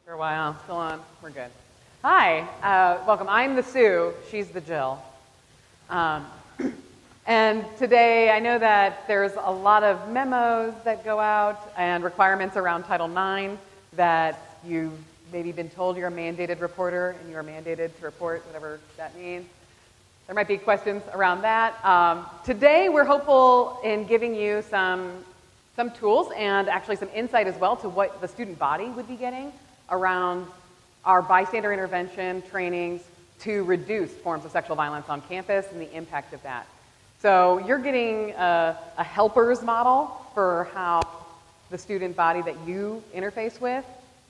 For a while. Still on? We're good. Hi. Welcome. I'm the Sue. She's the Jill. And today, I know that there's a lot of memos that go out and requirements around Title IX that you've maybe been told you're a mandated reporter and you're mandated to report, whatever that means. There might be questions around that. Today, we're hopeful in giving you some tools and actually some insight as well to what the student body would be getting around our bystander intervention trainings to reduce forms of sexual violence on campus and the impact of that. So you're getting a helper's model for how the student body that you interface with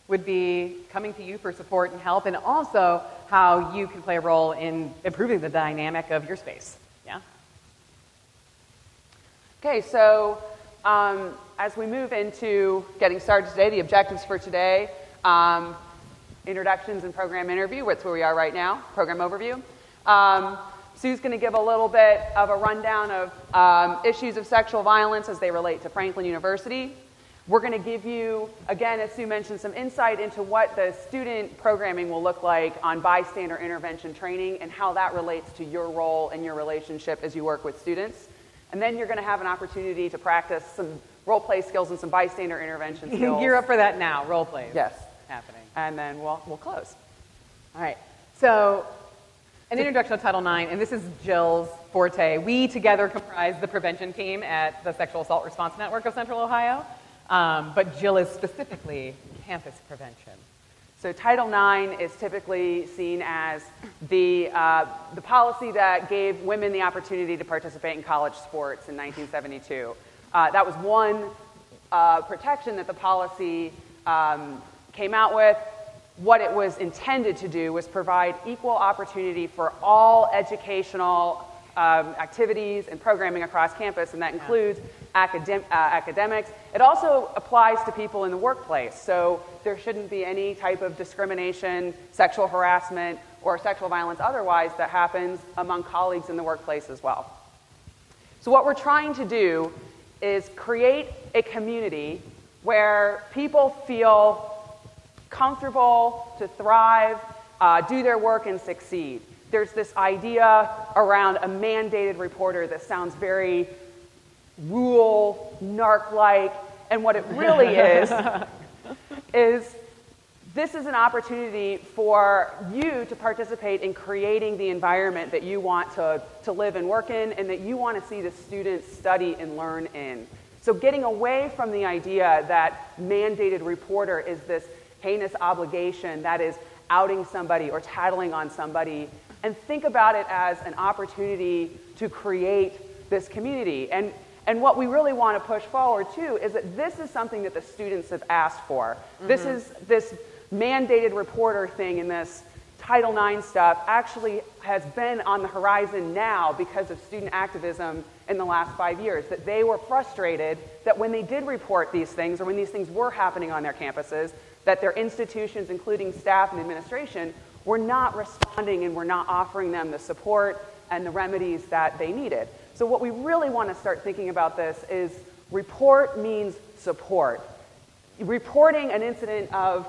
would be coming to you for support and help, and also how you can play a role in improving the dynamic of your space. Yeah? Okay, so as we move into getting started today, the objectives for today, introductions and program interview, that's where we are right now, program overview. Sue's going to give a little bit of a rundown of issues of sexual violence as they relate to Franklin University. We're going to give you, again, as Sue mentioned, some insight into what the student programming will look like on bystander intervention training and how that relates to your role and your relationship as you work with students. And then you're going to have an opportunity to practice some role play skills and some bystander intervention skills. Gear up for that now, role plays. Yes. Happening. And then we'll close. All right. So, an introduction to Title IX, and this is Jill's forte. We together comprise the prevention team at the Sexual Assault Response Network of Central Ohio, but Jill is specifically campus prevention. So Title IX is typically seen as the policy that gave women the opportunity to participate in college sports in 1972. That was one protection that the policy came out with. What it was intended to do was provide equal opportunity for all educational activities and programming across campus, and that includes academics. It also applies to people in the workplace, so there shouldn't be any type of discrimination, sexual harassment, or sexual violence otherwise that happens among colleagues in the workplace as well. So what we're trying to do is create a community where people feel comfortable to thrive, do their work, and succeed. There's this idea around a mandated reporter that sounds very rule, narc-like, and what it really is this is an opportunity for you to participate in creating the environment that you want to live and work in, and that you want to see the students study and learn in. So getting away from the idea that mandated reporter is this heinous obligation that is outing somebody or tattling on somebody, and think about it as an opportunity to create this community. And what we really want to push forward, too, is that this is something that the students have asked for. Mm-hmm. This mandated reporter thing and this Title IX stuff actually has been on the horizon now because of student activism in the last 5 years, that they were frustrated that when they did report these things, or when these things were happening on their campuses, that their institutions, including staff and administration, were not responding and were not offering them the support and the remedies that they needed. So what we really want to start thinking about this is report means support. Reporting an incident of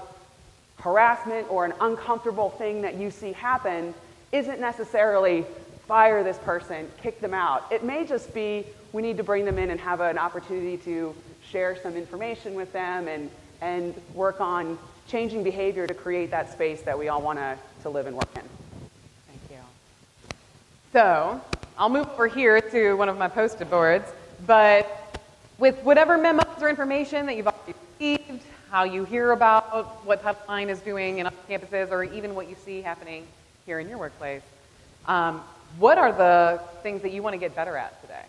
harassment or an uncomfortable thing that you see happen isn't necessarily fire this person, kick them out. It may just be we need to bring them in and have an opportunity to share some information with them and work on changing behavior to create that space that we all want to live and work in. Thank you. So I'll move over here to one of my post-it boards, but with whatever memos or information that you've already received, how you hear about what Title IX is doing in other campuses, or even what you see happening here in your workplace, what are the things that you want to get better at today?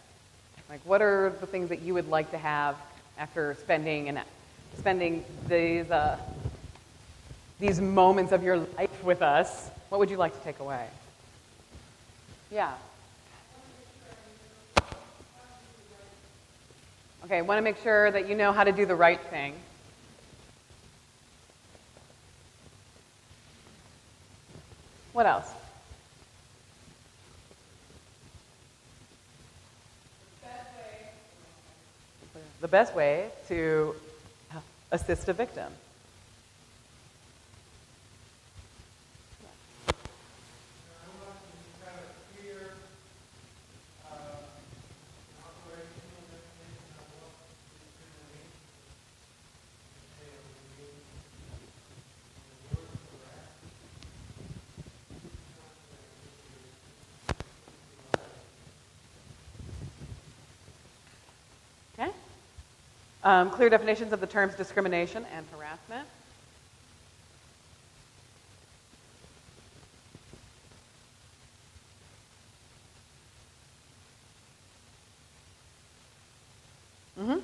Like, what are the things that you would like to have after spending these moments of your life with us? What would you like to take away? Yeah. Okay, want to make sure that you know how to do the right thing. What else? The best way to assist a victim. Clear definitions of the terms discrimination and harassment. Mm-hmm.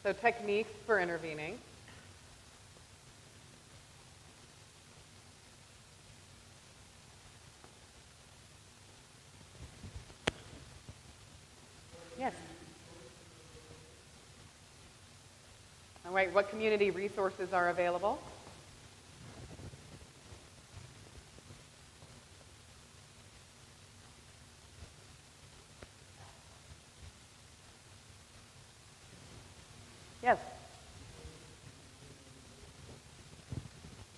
So techniques for intervening. Yes. All right, what community resources are available? Yes.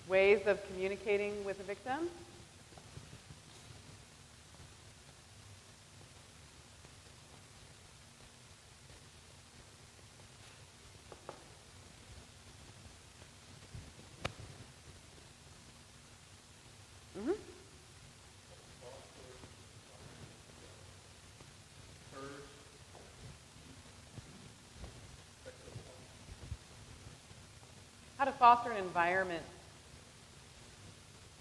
Ways of communicating with a victim? Mm-hmm. How to foster an environment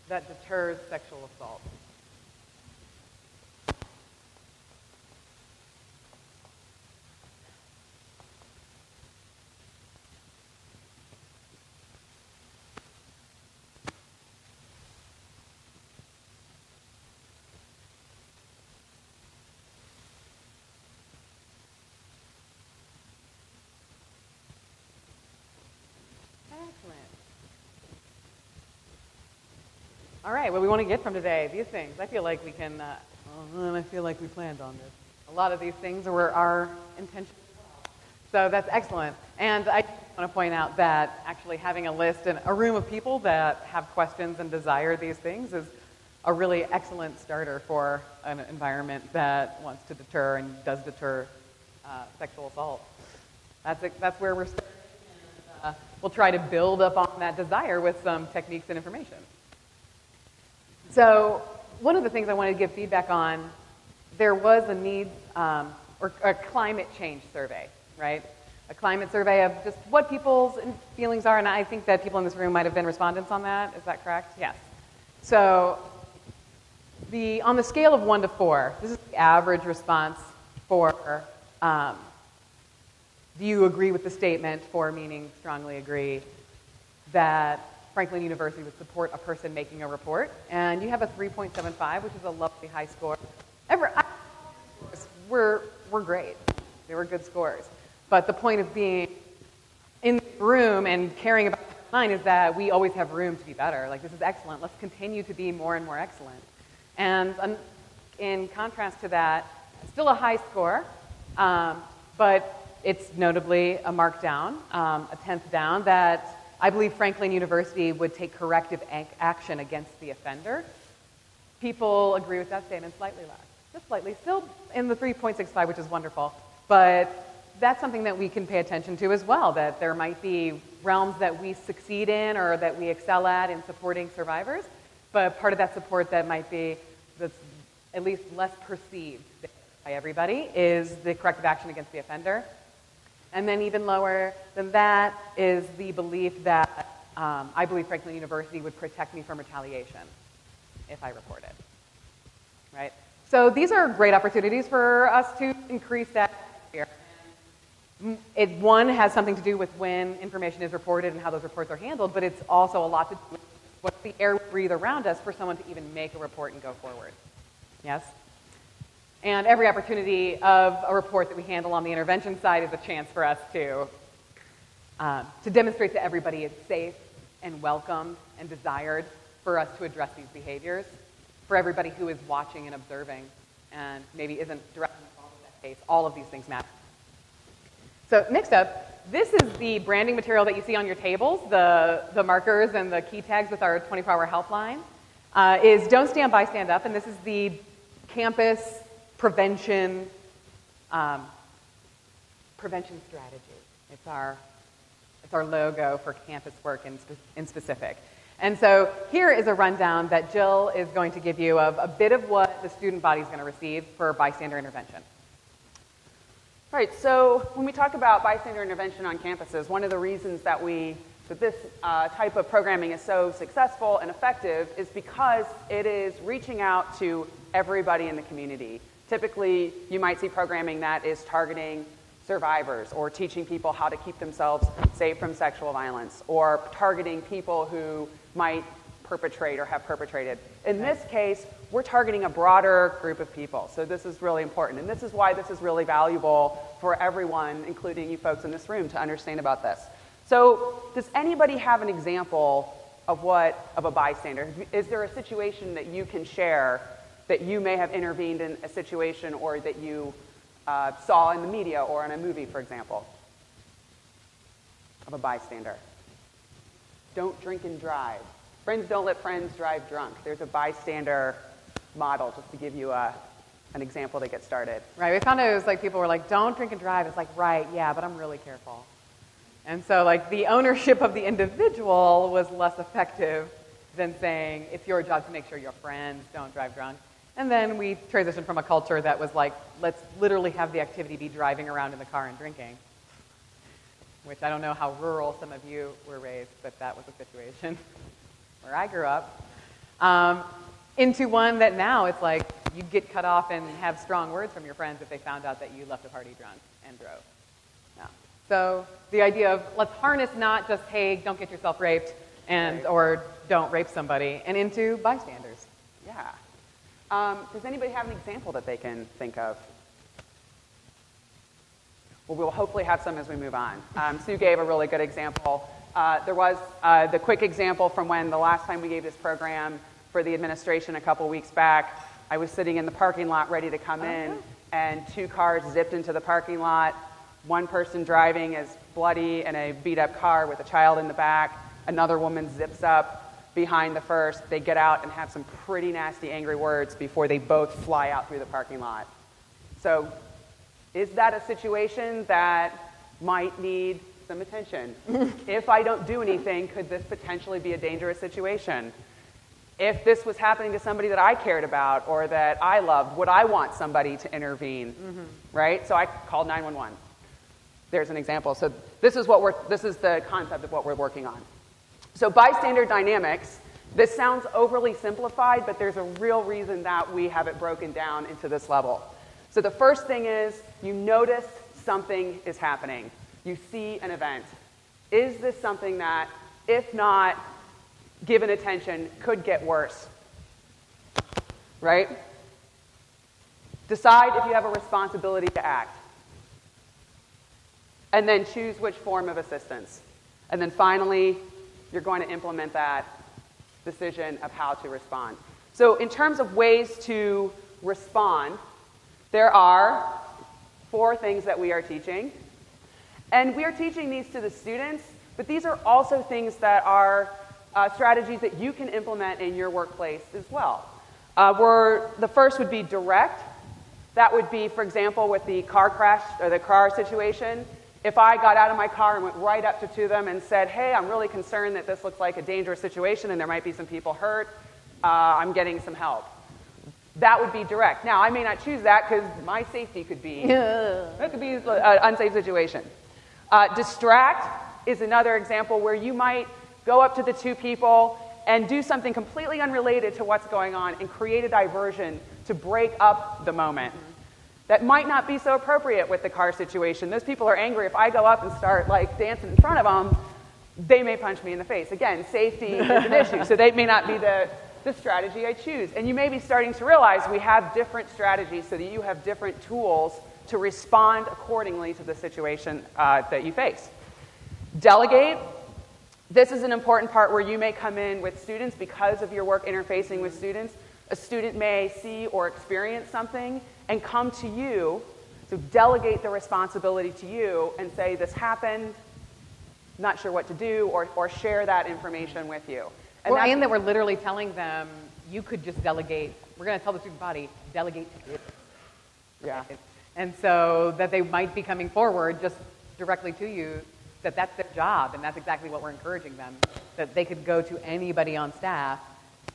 that deters sexual assault. Excellent. All right, what we want to get from today, these things. I feel like we can, I feel like we planned on this. A lot of these things were our intention. So that's excellent. And I want to point out that actually having a list and a room of people that have questions and desire these things is a really excellent starter for an environment that wants to deter and does deter sexual assault. That's where we're starting. And, we'll try to build up on that desire with some techniques and information. So one of the things I wanted to give feedback on, there was a need, or a climate change survey, right? A climate survey of just what people's feelings are, and I think that people in this room might have been respondents on that. Is that correct? Yes. So on the scale of 1 to 4, this is the average response for do you agree with the statement, 4 meaning strongly agree, that Franklin University would support a person making a report, and you have a 3.75, which is a lovely high score. We're great. They were good scores. But the point of being in the room and caring about mine is that we always have room to be better. Like, this is excellent. Let's continue to be more and more excellent. And in contrast to that, still a high score, but it's notably a mark down, a 10th down, that I believe Franklin University would take corrective action against the offender. People agree with that statement, slightly less. Just slightly. Still in the 3.65, which is wonderful. But that's something that we can pay attention to as well, that there might be realms that we succeed in or that we excel at in supporting survivors. But part of that support that might be that's at least less perceived by everybody is the corrective action against the offender. And then even lower than that is the belief that I believe Franklin University would protect me from retaliation if I reported, right? So these are great opportunities for us to increase that here. One has something to do with when information is reported and how those reports are handled, but it's also a lot to do with what's the air we breathe around us for someone to even make a report and go forward. Yes? And every opportunity of a report that we handle on the intervention side is a chance for us to demonstrate to everybody it's safe and welcomed and desired for us to address these behaviors, for everybody who is watching and observing and maybe isn't directly involved in that case. All of these things matter. So next up, this is the branding material that you see on your tables, the markers and the key tags with our 24-hour helpline, is Don't Stand By, Stand Up, and this is the campus prevention strategy. It's It's our logo for campus work in specific. And so here is a rundown that Jill is going to give you of a bit of what the student body is going to receive for bystander intervention. Right, so when we talk about bystander intervention on campuses, one of the reasons that this type of programming is so successful and effective is because it is reaching out to everybody in the community. Typically, you might see programming that is targeting survivors or teaching people how to keep themselves safe from sexual violence or targeting people who might perpetrate or have perpetrated. In this case, we're targeting a broader group of people. So this is really important. And this is why this is really valuable for everyone, including you folks in this room, to understand about this. So does anybody have an example of a bystander? Is there a situation that you can share that you may have intervened in a situation or that you saw in the media or in a movie, for example, of a bystander? Don't drink and drive. Friends don't let friends drive drunk. There's a bystander model, just to give you an example to get started. Right, we found it was like people were like, don't drink and drive. It's like, right, yeah, but I'm really careful. And so like the ownership of the individual was less effective than saying, it's your job to make sure your friends don't drive drunk. And then we transitioned from a culture that was like, let's literally have the activity be driving around in the car and drinking, which I don't know how rural some of you were raised, but that was a situation where I grew up, into one that now it's like you get cut off and have strong words from your friends if they found out that you left a party drunk and drove. Yeah. So the idea of let's harness not just, hey, don't get yourself raped and or don't rape somebody, and into bystanders. Yeah. Does anybody have an example that they can think of? Well, we'll hopefully have some as we move on. Sue gave a really good example. There was the quick example from when the last time we gave this program for the administration a couple weeks back. I was sitting in the parking lot ready to come in, and 2 cars zipped into the parking lot. One person driving is bloody in a beat-up car with a child in the back. Another woman zips up behind the first. They get out and have some pretty nasty, angry words before they both fly out through the parking lot. So is that a situation that might need some attention? If I don't do anything, could this potentially be a dangerous situation? If this was happening to somebody that I cared about or that I loved, would I want somebody to intervene? Right? So I called 911. There's an example. So this is the concept of what we're working on. So bystander dynamics, this sounds overly simplified, but there's a real reason that we have it broken down into this level. So the first thing is you notice something is happening. You see an event. Is this something that, if not given attention, could get worse? Right? Decide if you have a responsibility to act. And then choose which form of assistance. And then finally, you're going to implement that decision of how to respond. So in terms of ways to respond, there are 4 things that we are teaching. And we are teaching these to the students, but these are also things that are strategies that you can implement in your workplace as well. The first would be direct. That would be, for example, with the car crash or the car situation. If I got out of my car and went right up to them and said, hey, I'm really concerned that this looks like a dangerous situation and there might be some people hurt, I'm getting some help. That would be direct. Now, I may not choose that because my safety could be, that could be an unsafe situation. Distract is another example where you might go up to the 2 people and do something completely unrelated to what's going on and create a diversion to break up the moment. That might not be so appropriate with the car situation. Those people are angry. If I go up and start like dancing in front of them, they may punch me in the face. Again, safety is an issue, so they may not be the strategy I choose. And you may be starting to realize we have different strategies so that you have different tools to respond accordingly to the situation that you face. Delegate. This is an important part where you may come in with students because of your work interfacing with students. A student may see or experience something and come to you, so delegate the responsibility to you and say, this happened, not sure what to do, or share that information with you. And that we're literally telling them, you could just delegate. We're going to tell the student body, delegate to it. Yeah. And so that they might be coming forward just directly to you that that's their job, and that's exactly what we're encouraging them, that they could go to anybody on staff,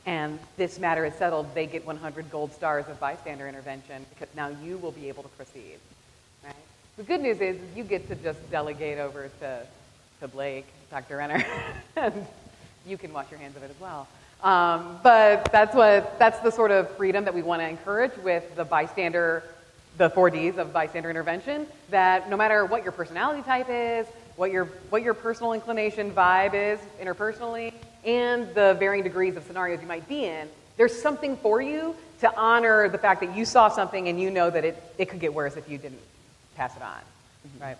and this matter is settled, they get 100 gold stars of bystander intervention, because now you will be able to proceed, right? The good news is you get to just delegate over to Blake, Dr. Renner, and you can wash your hands of it as well. But that's the sort of freedom that we want to encourage with the the 4Ds of bystander intervention, that no matter what your personality type is, what your personal inclination vibe is interpersonally, and the varying degrees of scenarios you might be in, there's something for you to honor the fact that you saw something and you know that it could get worse if you didn't pass it on, right?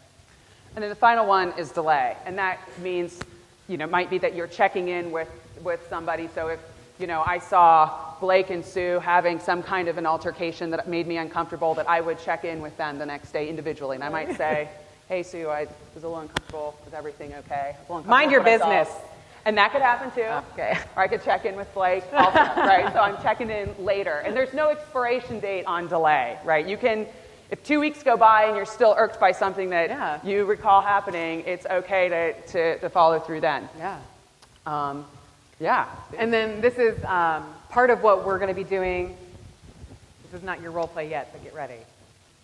And then the final one is delay. And that means, might be that you're checking in with somebody. So if, I saw Blake and Sue having some kind of an altercation that made me uncomfortable, that I would check in with them the next day individually. And I might say, hey, Sue, I was a little uncomfortable. Was everything okay? Mind your business. And that could happen too. Okay. Or I could check in with Blake also, right? So I'm checking in later. And there's no expiration date on delay, right? You can, if 2 weeks go by and you're still irked by something that you recall happening, it's okay to follow through then. Yeah. And then this is part of what we're going to be doing. This is not your role play yet, but get ready.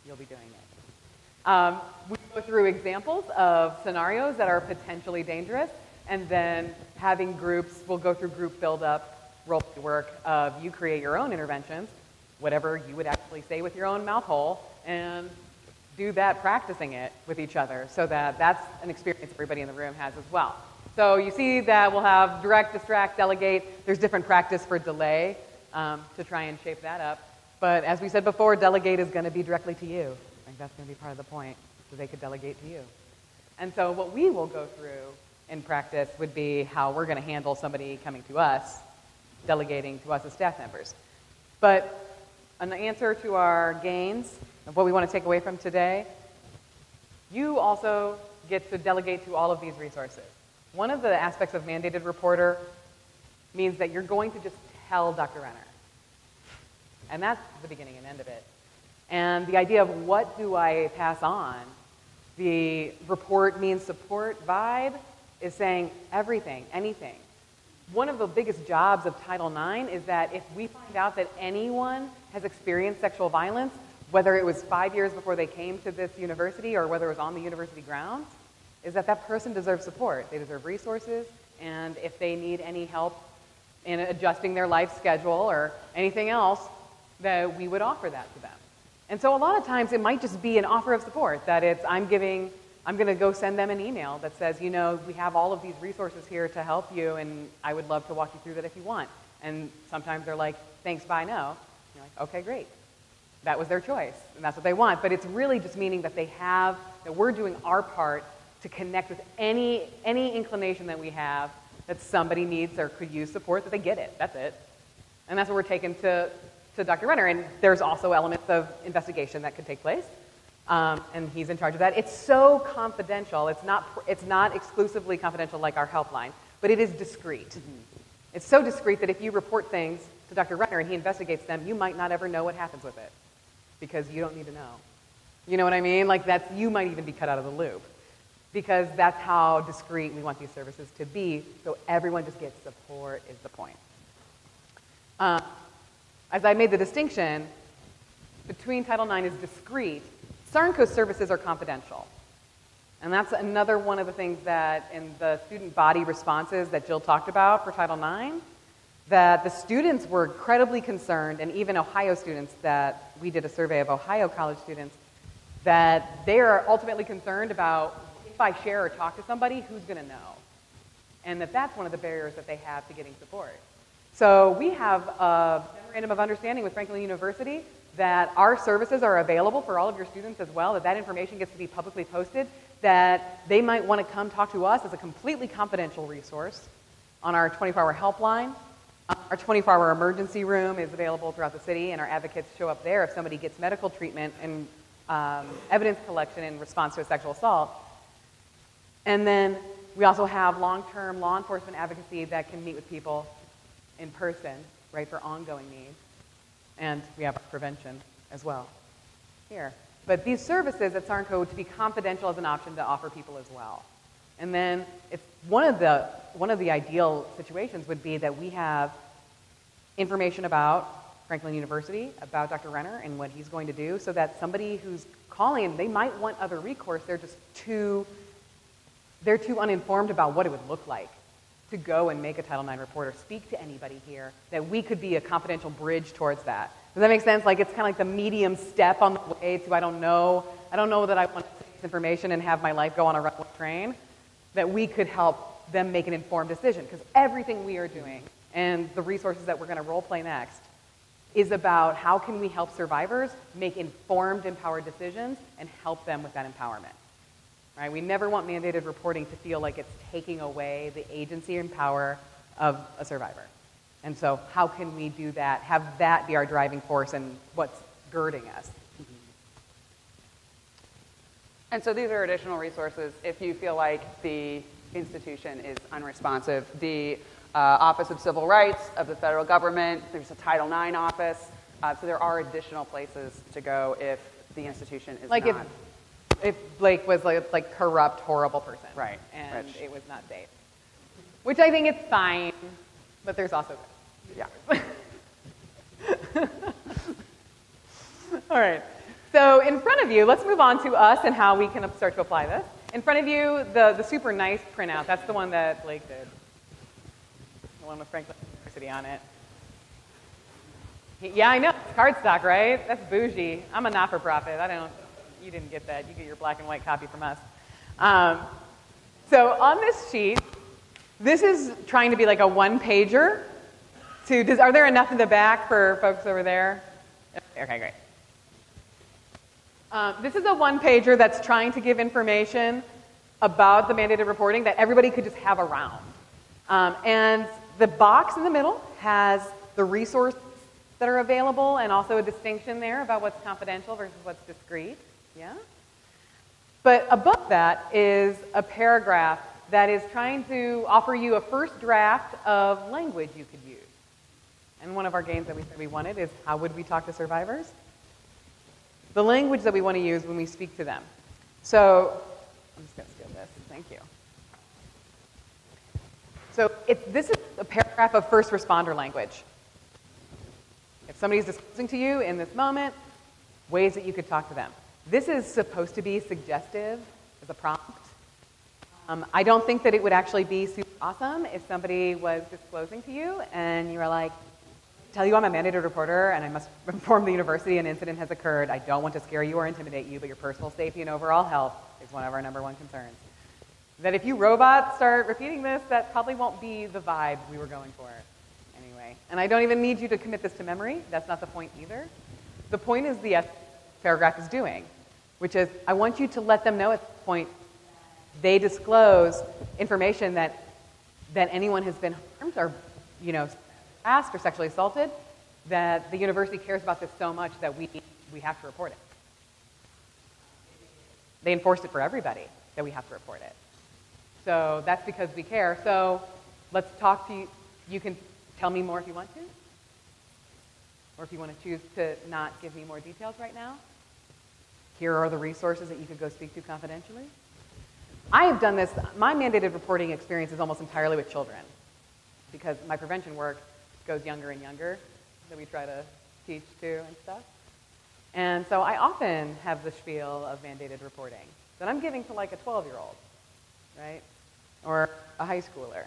You'll be doing it. We go through examples of scenarios that are potentially dangerous, and then having groups, we'll go through group build-up, role play work of you create your own interventions, whatever you would actually say with your own mouth hole, and do that practicing it with each other, so that that's an experience everybody in the room has as well. So you see that we'll have direct, distract, delegate. There's different practice for delay to try and shape that up. But as we said before, delegate is going to be directly to you. I think that's going to be part of the point, so they could delegate to you. And so what we will go through in practice would be how we're going to handle somebody coming to us, delegating to us as staff members. But an answer to our gains of what we want to take away from today, you also get to delegate to all of these resources. One of the aspects of mandated reporter means that you're going to just tell Dr. Renner. And that's the beginning and end of it. And the idea of what do I pass on, the report means support vibe is saying everything, anything. One of the biggest jobs of Title IX is that if we find out that anyone has experienced sexual violence, whether it was 5 years before they came to this university or whether it was on the university grounds, is that that person deserves support. They deserve resources, and if they need any help in adjusting their life schedule or anything else, that we would offer that to them. And so a lot of times it might just be an offer of support, that it's I'm going to go send them an email that says, we have all of these resources here to help you, and I would love to walk you through that if you want. And sometimes they're like, thanks, bye, no. You're like, okay, great. That was their choice, and that's what they want. But it's really just meaning that that we're doing our part to connect with any inclination that we have that somebody needs or could use support, that they get it. That's it. And that's what we're taking to Dr. Renner. And there's also elements of investigation that could take place. And he's in charge of that. It's so confidential. It's not exclusively confidential like our helpline, but it is discreet. Mm-hmm. It's so discreet that if you report things to Dr. Renner and he investigates them, you might not ever know what happens with it because you don't need to know. You know what I mean? Like you might even be cut out of the loop because that's how discreet we want these services to be, so everyone just gets support is the point. As I made the distinction between Title IX is discreet, SARNCO services are confidential. And that's another one of the things that in the student body responses that Jill talked about for Title IX, that the students were incredibly concerned, and even Ohio students, that we did a survey of Ohio college students, that they are ultimately concerned about if I share or talk to somebody, who's going to know? And that's one of the barriers that they have to getting support. So we have a memorandum of understanding with Franklin University that our services are available for all of your students as well, that information gets to be publicly posted, that they might want to come talk to us as a completely confidential resource on our 24-hour helpline. Our 24-hour emergency room is available throughout the city, and our advocates show up there if somebody gets medical treatment and evidence collection in response to a sexual assault. And then we also have long-term law enforcement advocacy that can meet with people in person, right, for ongoing needs. And we have prevention as well here. But these services at SARNCO to be confidential is an option to offer people as well. And then it's one of the ideal situations would be that we have information about Franklin University, about Dr. Renner and what he's going to do, so that somebody who's calling, they might want other recourse, they're too uninformed about what it would look like to go and make a Title IX report or speak to anybody here, that we could be a confidential bridge towards that. Does that make sense? Like, it's kind of like the medium step on the way to, I don't know that I want to take this information and have my life go on a runaway train, that we could help them make an informed decision. Because everything we are doing and the resources that we're going to role play next is about how can we help survivors make informed, empowered decisions and help them with that empowerment. Right? We never want mandated reporting to feel like it's taking away the agency and power of a survivor. And so how can we do that, have that be our driving force and what's girding us? And so these are additional resources if you feel like the institution is unresponsive. The Office of Civil Rights of the federal government, there's a Title IX office, so there are additional places to go if the institution is like not. If Blake was like corrupt, horrible person. Right. And Which- it was not safe. Which I think it's fine, but there's also Yeah. All right. So in front of you, let's move on to us and how we can start to apply this. In front of you, the super nice printout, that's the one that Blake did. The one with Franklin University on it. Yeah, I know. It's cardstock, right? That's bougie. I'm a not-for-profit. You didn't get that. You get your black and white copy from us. So on this sheet, this is trying to be like a one-pager. Are there enough in the back for folks over there? Okay, great. This is a one-pager that's trying to give information about the mandated reporting that everybody could just have around. And the box in the middle has the resources that are available and also a distinction there about what's confidential versus what's discreet. Yeah? But above that is a paragraph that is trying to offer you a first draft of language you could use. And one of our games that we said we wanted is how would we talk to survivors? The language that we want to use when we speak to them. So, I'm just going to steal this. Thank you. So, this is a paragraph of first responder language. If somebody's disclosing to you in this moment, ways that you could talk to them. This is supposed to be suggestive as a prompt. I don't think that it would actually be super awesome if somebody was disclosing to you and you were like, tell you I'm a mandated reporter and I must inform the university an incident has occurred. I don't want to scare you or intimidate you, but your personal safety and overall health is one of our number one concerns. That if you robots start repeating this, that probably won't be the vibe we were going for anyway. And I don't even need you to commit this to memory. That's not the point either. The point is the paragraph is doing, which is I want you to let them know at this point they disclose information that anyone has been harmed or, asked or sexually assaulted, that the university cares about this so much that we have to report it. They enforced it for everybody that we have to report it. So that's because we care. So let's talk to you. You can tell me more if you want to, or if you want to choose to not give me more details right now. Here are the resources that you could go speak to confidentially. I have done this. My mandated reporting experience is almost entirely with children because my prevention work goes younger and younger that we try to teach to and stuff. And so I often have the spiel of mandated reporting that I'm giving to like a 12-year-old, right? Or a high schooler.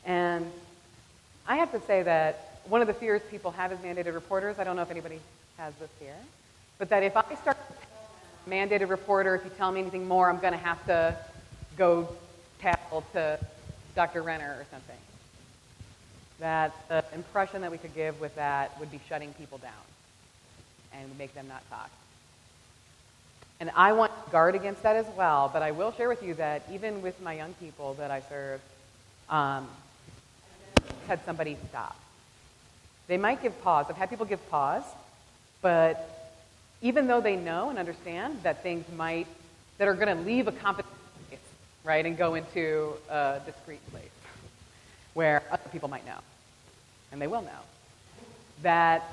And I have to say that one of the fears people have as mandated reporters, I don't know if anybody has this here, but that if I start mandated reporter, if you tell me anything more, I'm going to have to go tackle to Dr. Renner or something. That the impression that we could give with that would be shutting people down and would make them not talk. And I want to guard against that as well, but I will share with you that even with my young people that I serve, had somebody stop. They might give pause. I've had people give pause, but even though they know and understand that things that are going to leave a competent place, right, and go into a discrete place where other people might know, and they will know, that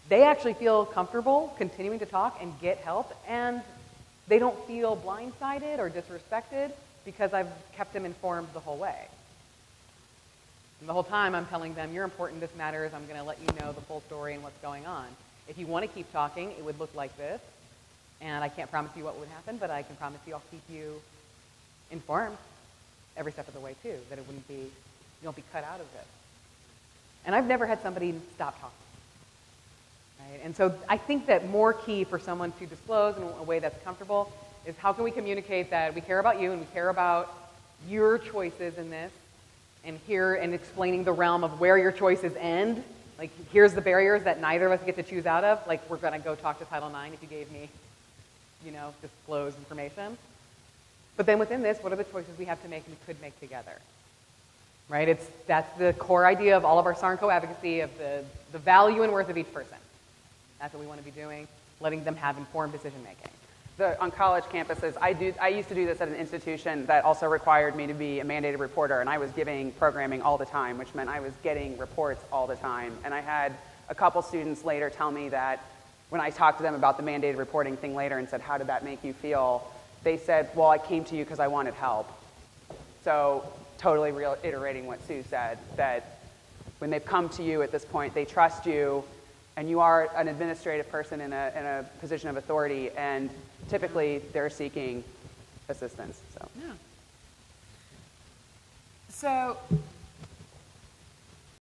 they actually feel comfortable continuing to talk and get help, and they don't feel blindsided or disrespected because I've kept them informed the whole way. And the whole time I'm telling them, you're important, this matters, I'm going to let you know the full story and what's going on. If you want to keep talking, it would look like this. And I can't promise you what would happen, but I can promise you I'll keep you informed every step of the way too, that it wouldn't be, you won't be cut out of this. And I've never had somebody stop talking. Right? And so I think that more key for someone to disclose in a way that's comfortable is how can we communicate that we care about you and we care about your choices in this, and explaining the realm of where your choices end. Like, here's the barriers that neither of us get to choose out of. Like, we're going to go talk to Title IX if you gave me, disclosed information. But then within this, what are the choices we have to make and we could make together? Right? That's the core idea of all of our SARNCO advocacy, of the value and worth of each person. That's what we want to be doing, letting them have informed decision making. On college campuses, I used to do this at an institution that also required me to be a mandated reporter, and I was giving programming all the time, which meant I was getting reports all the time. And I had a couple students later tell me that when I talked to them about the mandated reporting thing later and said, how did that make you feel? They said, well, I came to you because I wanted help. So totally reiterating what Sue said, that when they've come to you at this point, they trust you, and you are an administrative person in a position of authority, and typically they're seeking assistance. So. Yeah. So